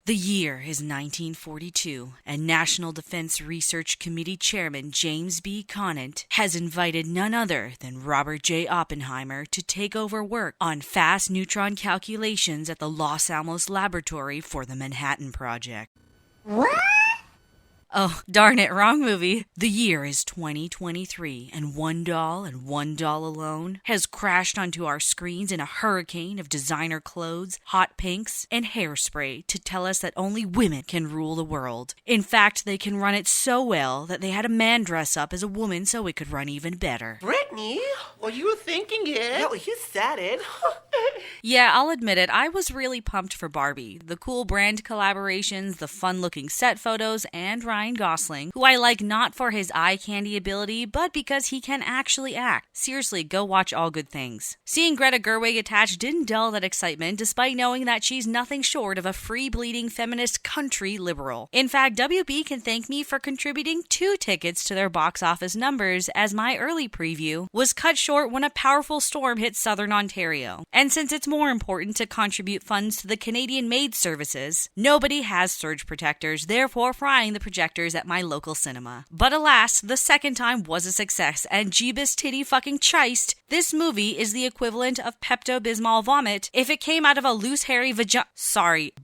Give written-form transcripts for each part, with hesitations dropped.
The year is 1942, and National Defense Research Committee Chairman James B. Conant has invited none other than Robert J. Oppenheimer to take over work on fast neutron calculations at the Los Alamos Laboratory for the Manhattan Project. What? Oh, darn it, wrong movie. The year is 2023, and one doll and one doll alone has crashed onto our screens in a hurricane of designer clothes, hot pinks, and hairspray to tell us that only women can rule the world. In fact, they can run it so well that they had a man dress up as a woman so it could run even better. Brittany, well, you were thinking it. Yeah, well, you said it. Yeah, I'll admit it, I was really pumped for Barbie. The cool brand collaborations, the fun-looking set photos, and Ryan Gosling, who I like not for his eye candy ability, but because he can actually act. Seriously, go watch All Good Things. Seeing Greta Gerwig attached didn't dull that excitement, despite knowing that she's nothing short of a free-bleeding feminist country liberal. In fact, WB can thank me for contributing 2 tickets to their box office numbers, as my early preview was cut short when a powerful storm hit southern Ontario. And since it's more important to contribute funds to the Canadian Maid Services, nobody has surge protectors, therefore frying the projectors at my local cinema. But alas, the second time was a success, and Jeebus titty fucking chist, this movie is the equivalent of Pepto-Bismol vomit if it came out of a loose hairy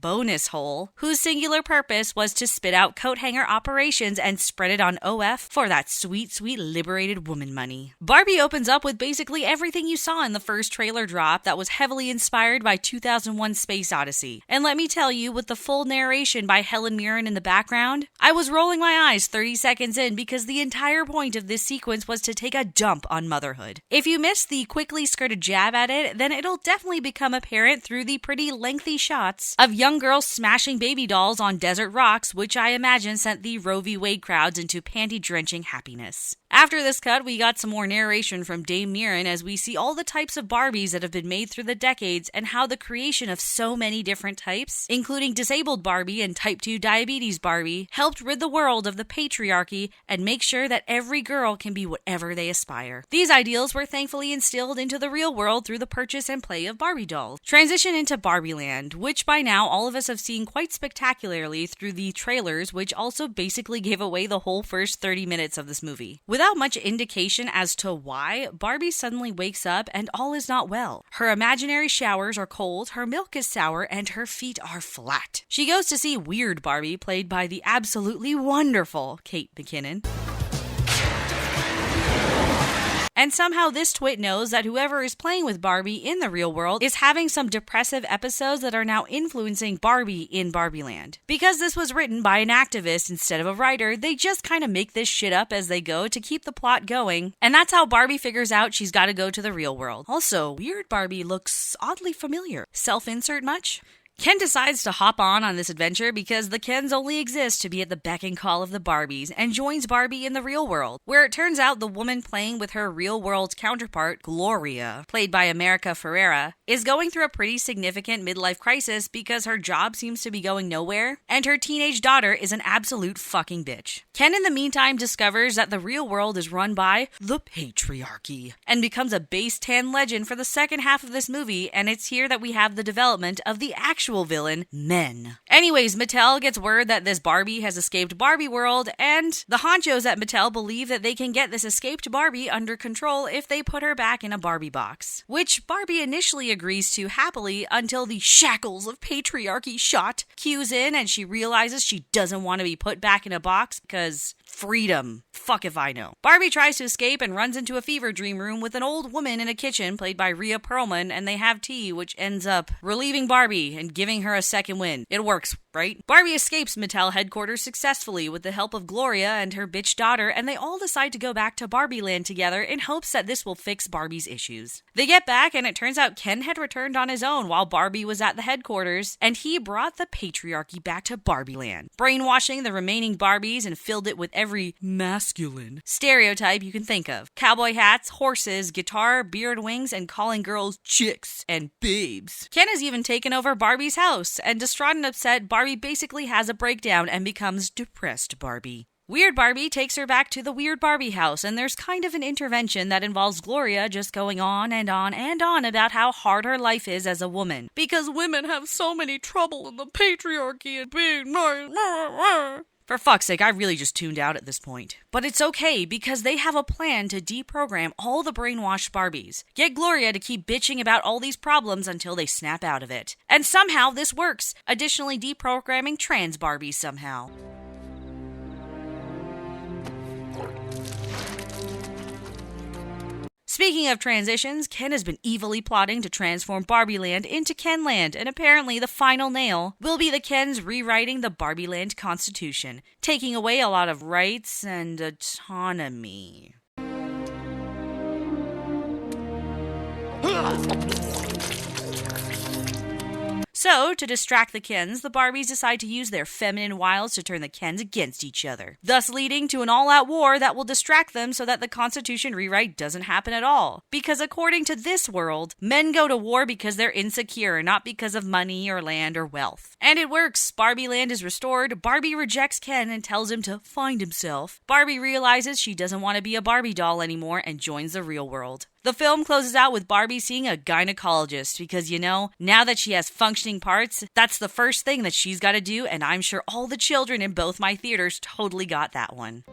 bonus hole, whose singular purpose was to spit out coat hanger operations and spread it on OF for that sweet, sweet liberated woman money. Barbie opens up with basically everything you saw in the first trailer drop that was heavily inspired by 2001 Space Odyssey. And let me tell you, with the full narration by Helen Mirren in the background, I was rolling my eyes 30 seconds in because the entire point of this sequence was to take a dump on motherhood. If you missed the quickly skirted jab at it, then it'll definitely become apparent through the pretty lengthy shots of young girls smashing baby dolls on desert rocks, which I imagine sent the Roe v. Wade crowds into panty-drenching happiness. After this cut, we got some more narration from Dame Mirren as we see all the types of Barbies that have been made through the decades and how the creation of so many different types, including disabled Barbie and type 2 diabetes Barbie, helped rid the world of the patriarchy and make sure that every girl can be whatever they aspire. These ideals were thankfully instilled into the real world through the purchase and play of Barbie dolls. Transition into Barbie Land, which by now all of us have seen quite spectacularly through the trailers, which also basically gave away the whole first 30 minutes of this movie. Without much indication as to why, Barbie suddenly wakes up and all is not well. Her imaginary showers are cold, her milk is sour, and her feet are flat. She goes to see Weird Barbie, played by the absolutely wonderful Kate McKinnon. And somehow this twit knows that whoever is playing with Barbie in the real world is having some depressive episodes that are now influencing Barbie in Barbie Land. Because this was written by an activist instead of a writer, they just kind of make this shit up as they go to keep the plot going. And that's how Barbie figures out she's got to go to the real world. Also, Weird Barbie looks oddly familiar. Self-insert much? Ken decides to hop on this adventure because the Kens only exist to be at the beck and call of the Barbies, and joins Barbie in the real world, where it turns out the woman playing with her real-world counterpart, Gloria, played by America Ferrera, is going through a pretty significant midlife crisis because her job seems to be going nowhere, and her teenage daughter is an absolute fucking bitch. Ken, in the meantime, discovers that the real world is run by the Patriarchy, and becomes a base 10 legend for the second half of this movie, and it's here that we have the development of the actual villain, men. Anyways, Mattel gets word that this Barbie has escaped Barbie World, and the honchos at Mattel believe that they can get this escaped Barbie under control if they put her back in a Barbie box, which Barbie initially agrees to happily until the shackles of patriarchy shot cues in and she realizes she doesn't want to be put back in a box because freedom. Fuck if I know. Barbie tries to escape and runs into a fever dream room with an old woman in a kitchen played by Rhea Perlman, and they have tea, which ends up relieving Barbie and giving her a second win. It works, right? Barbie escapes Mattel headquarters successfully with the help of Gloria and her bitch daughter, and they all decide to go back to Barbie Land together in hopes that this will fix Barbie's issues. They get back, and it turns out Ken had returned on his own while Barbie was at the headquarters, and he brought the patriarchy back to Barbie Land, brainwashing the remaining Barbies and filled it with every masculine stereotype you can think of. Cowboy hats, horses, guitar, beard wings, and calling girls chicks and babes. Ken has even taken over Barbie's house, and distraught and upset, Barbie basically has a breakdown and becomes depressed Barbie. Weird Barbie takes her back to the Weird Barbie house, and there's kind of an intervention that involves Gloria just going on and on and on about how hard her life is as a woman. Because women have so many trouble in the patriarchy and being nice. For fuck's sake, I really just tuned out at this point. But it's okay, because they have a plan to deprogram all the brainwashed Barbies. Get Gloria to keep bitching about all these problems until they snap out of it. And somehow this works, additionally deprogramming trans Barbies somehow. Speaking of transitions, Ken has been evilly plotting to transform Barbie Land into Ken Land, and apparently the final nail will be the Kens rewriting the Barbie Land Constitution, taking away a lot of rights and autonomy. So, to distract the Kens, the Barbies decide to use their feminine wiles to turn the Kens against each other, thus leading to an all-out war that will distract them so that the Constitution rewrite doesn't happen at all. Because according to this world, men go to war because they're insecure, not because of money or land or wealth. And it works. Barbie Land is restored, Barbie rejects Ken and tells him to find himself. Barbie realizes she doesn't want to be a Barbie doll anymore and joins the real world. The film closes out with Barbie seeing a gynecologist because, now that she has functioning parts, that's the first thing that she's got to do, and I'm sure all the children in both my theaters totally got that one.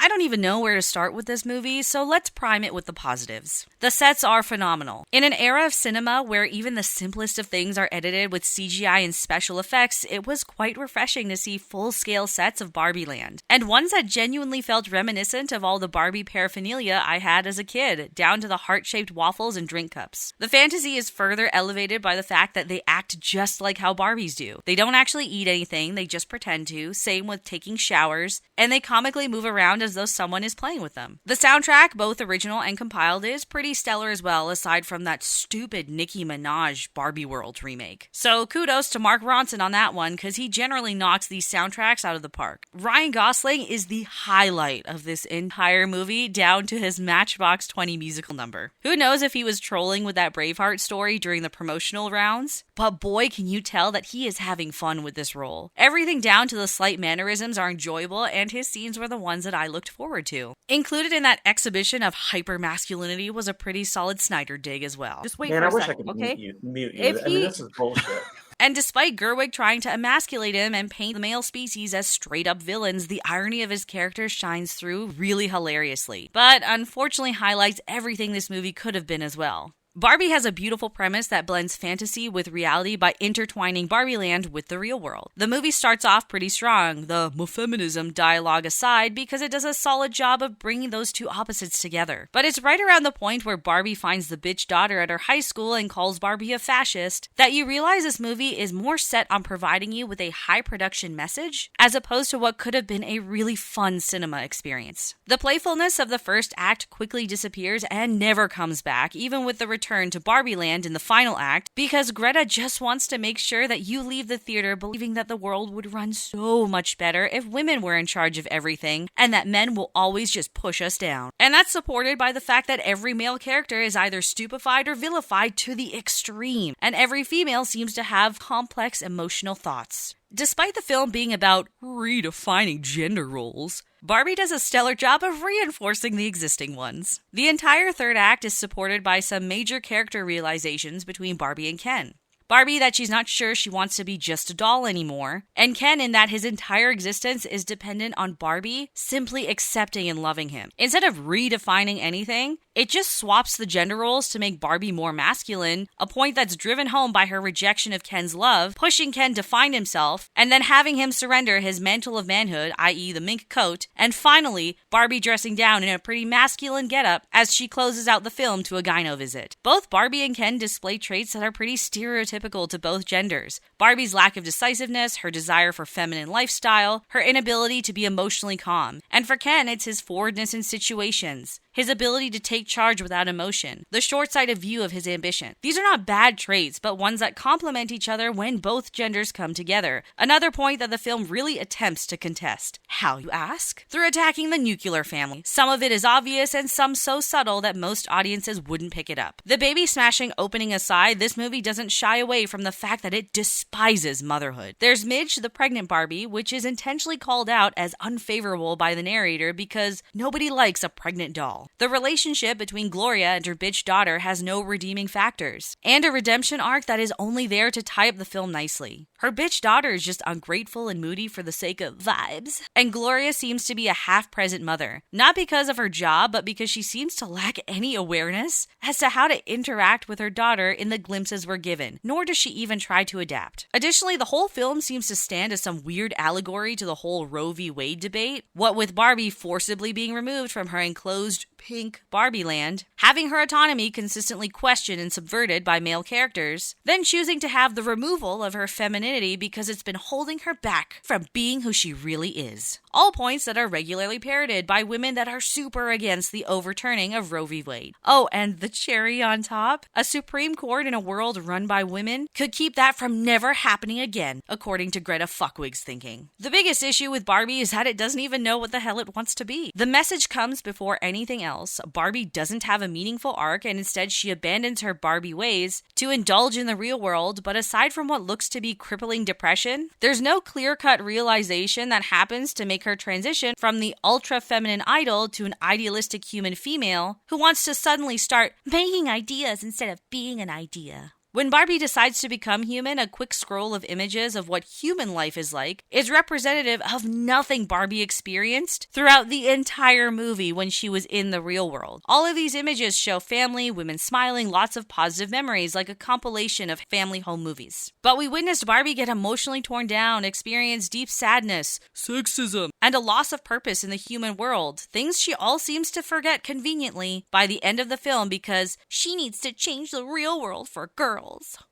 I don't even know where to start with this movie, so let's prime it with the positives. The sets are phenomenal. In an era of cinema where even the simplest of things are edited with CGI and special effects, it was quite refreshing to see full-scale sets of Barbie Land, and ones that genuinely felt reminiscent of all the Barbie paraphernalia I had as a kid, down to the heart-shaped waffles and drink cups. The fantasy is further elevated by the fact that they act just like how Barbies do. They don't actually eat anything, they just pretend to, same with taking showers, and they comically move around as though someone is playing with them. The soundtrack, both original and compiled, is pretty stellar as well, aside from that stupid Nicki Minaj Barbie World remake. So kudos to Mark Ronson on that one, because he generally knocks these soundtracks out of the park. Ryan Gosling is the highlight of this entire movie, down to his Matchbox 20 musical number. Who knows if he was trolling with that Braveheart story during the promotional rounds? But boy, can you tell that he is having fun with this role. Everything down to the slight mannerisms are enjoyable, and his scenes were the ones that I looked forward to. Included in that exhibition of hyper-masculinity was a pretty solid Snyder dig as well. Just wait for a second, okay? Mute you. This is bullshit. And despite Gerwig trying to emasculate him and paint the male species as straight-up villains, the irony of his character shines through really hilariously. But unfortunately highlights everything this movie could have been as well. Barbie has a beautiful premise that blends fantasy with reality by intertwining Barbie Land with the real world. The movie starts off pretty strong, the feminism dialogue aside, because it does a solid job of bringing those two opposites together. But it's right around the point where Barbie finds the bitch daughter at her high school and calls Barbie a fascist that you realize this movie is more set on providing you with a high production message as opposed to what could have been a really fun cinema experience. The playfulness of the first act quickly disappears and never comes back, even with the return to Barbie Land in the final act, because Greta just wants to make sure that you leave the theater believing that the world would run so much better if women were in charge of everything, and that men will always just push us down. And that's supported by the fact that every male character is either stupefied or vilified to the extreme, and every female seems to have complex emotional thoughts. Despite the film being about redefining gender roles, Barbie does a stellar job of reinforcing the existing ones. The entire third act is supported by some major character realizations between Barbie and Ken. Barbie that she's not sure she wants to be just a doll anymore, and Ken in that his entire existence is dependent on Barbie simply accepting and loving him. Instead of redefining anything, it just swaps the gender roles to make Barbie more masculine, a point that's driven home by her rejection of Ken's love, pushing Ken to find himself, and then having him surrender his mantle of manhood, i.e. the mink coat, and finally, Barbie dressing down in a pretty masculine getup as she closes out the film to a gyno visit. Both Barbie and Ken display traits that are pretty stereotypical to both genders. Barbie's lack of decisiveness, her desire for feminine lifestyle, her inability to be emotionally calm. And for Ken, it's his forwardness in situations. his ability to take charge without emotion, the short-sighted view of his ambition. These are not bad traits, but ones that complement each other when both genders come together. Another point that the film really attempts to contest. How, you ask? Through attacking the nuclear family. Some of it is obvious and some so subtle that most audiences wouldn't pick it up. The baby smashing opening aside, this movie doesn't shy away from the fact that it despises motherhood. There's Midge, the pregnant Barbie, which is intentionally called out as unfavorable by the narrator because nobody likes a pregnant doll. The relationship between Gloria and her bitch daughter has no redeeming factors, and a redemption arc that is only there to tie up the film nicely. Her bitch daughter is just ungrateful and moody for the sake of vibes, and Gloria seems to be a half-present mother, not because of her job, but because she seems to lack any awareness as to how to interact with her daughter in the glimpses we're given, nor does she even try to adapt. Additionally, the whole film seems to stand as some weird allegory to the whole Roe v. Wade debate, what with Barbie forcibly being removed from her enclosed pink Barbie land, having her autonomy consistently questioned and subverted by male characters, then choosing to have the removal of her femininity because it's been holding her back from being who she really is. All points that are regularly parroted by women that are super against the overturning of Roe v. Wade. Oh, and the cherry on top? A Supreme Court in a world run by women could keep that from never happening again, according to Greta Fuckwig's thinking. The biggest issue with Barbie is that it doesn't even know what the hell it wants to be. The message comes before anything else. Barbie doesn't have a meaningful arc, and instead she abandons her Barbie ways to indulge in the real world, but aside from what looks to be crippling depression, there's no clear-cut realization that happens to make her transition from the ultra-feminine idol to an idealistic human female who wants to suddenly start making ideas instead of being an idea. When Barbie decides to become human, a quick scroll of images of what human life is like is representative of nothing Barbie experienced throughout the entire movie when she was in the real world. All of these images show family, women smiling, lots of positive memories, like a compilation of family home movies. But we witnessed Barbie get emotionally torn down, experience deep sadness, sexism, and a loss of purpose in the human world, things she all seems to forget conveniently by the end of the film because she needs to change the real world for girls.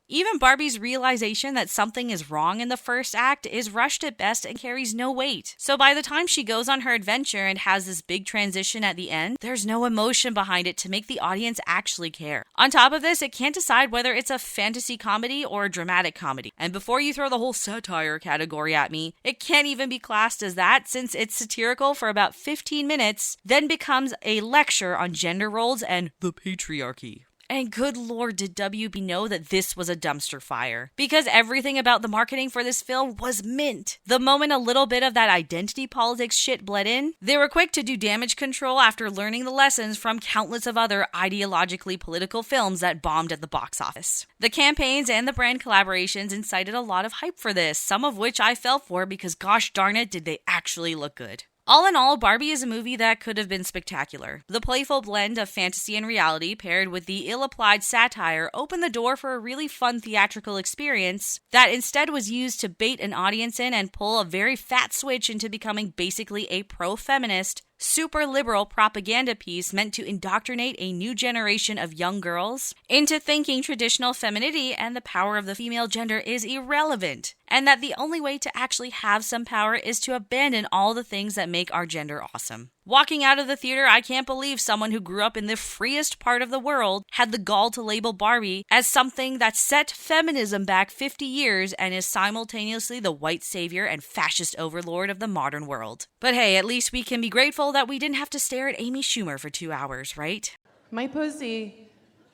Even Barbie's realization that something is wrong in the first act is rushed at best and carries no weight. So by the time she goes on her adventure and has this big transition at the end, there's no emotion behind it to make the audience actually care. On top of this, it can't decide whether it's a fantasy comedy or a dramatic comedy. And before you throw the whole satire category at me, it can't even be classed as that since it's satirical for about 15 minutes, then becomes a lecture on gender roles and the patriarchy. And good lord, did WB know that this was a dumpster fire. Because everything about the marketing for this film was mint. The moment a little bit of that identity politics shit bled in, they were quick to do damage control after learning the lessons from countless of other ideologically political films that bombed at the box office. The campaigns and the brand collaborations incited a lot of hype for this, some of which I fell for because gosh darn it, did they actually look good. All in all, Barbie is a movie that could have been spectacular. The playful blend of fantasy and reality paired with the ill-applied satire opened the door for a really fun theatrical experience that instead was used to bait an audience in and pull a very fat switch into becoming basically a pro-feminist, super liberal propaganda piece meant to indoctrinate a new generation of young girls into thinking traditional femininity and the power of the female gender is irrelevant, and that the only way to actually have some power is to abandon all the things that make our gender awesome. Walking out of the theater, I can't believe someone who grew up in the freest part of the world had the gall to label Barbie as something that set feminism back 50 years and is simultaneously the white savior and fascist overlord of the modern world. But hey, at least we can be grateful that we didn't have to stare at Amy Schumer for 2 hours, right? My pussy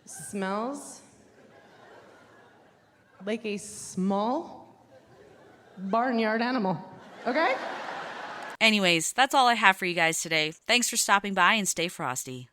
smells like a small barnyard animal, okay? Anyways, that's all I have for you guys today. Thanks for stopping by and stay frosty.